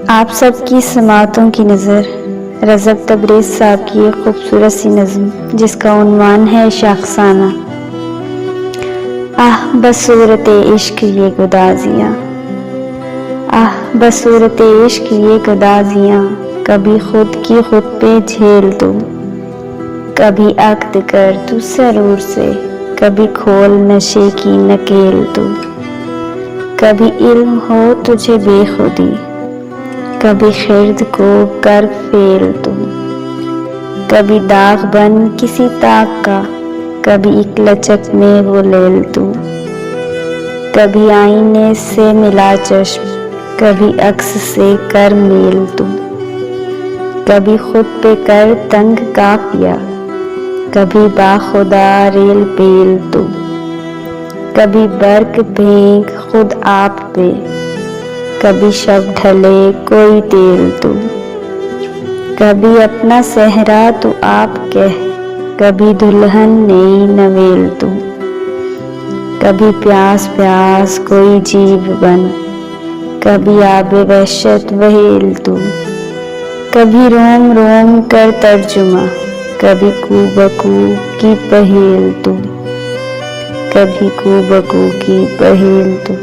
آپ سب کی سماعتوں کی نظر رضب تبریز صاحب کی ایک خوبصورت سی نظم جس کا عنوان ہے شاخسانہ۔ آہ بصورت عشق یہ گدازیاں، آہ بصورت عشق یہ گدازیاں، کبھی خود کی خود پہ جھیل تو، کبھی عقد کر تو سرور سے، کبھی کھول نشے کی نکیل تو، کبھی علم ہو تجھے بے خودی، کبھی خرد کو کر فیل تو، کبھی داغ بن کسی طاق کا، کبھی ایک لچک میں وہ لیل تو، کبھی آئینے سے ملا چشم، کبھی عکس سے کر میل تو، کبھی خود پہ کر تنگ قافیہ، کبھی باخدا ریل پیل تو، کبھی برق پھینک خود آپ پہ، کبھی شب ڈھلے کوئی تیل تو، کبھی اپنا صحرا تو آپ کہہ، کبھی دلہن نئی نویل تو، کبھی پیاس پیاس کوئی جیو بن، کبھی آب وحشت وہیل تو، کبھی روم روم کر ترجمہ، کبھی کو بکو کی پہیل تو، کبھی کو بکو کی پہیل تو۔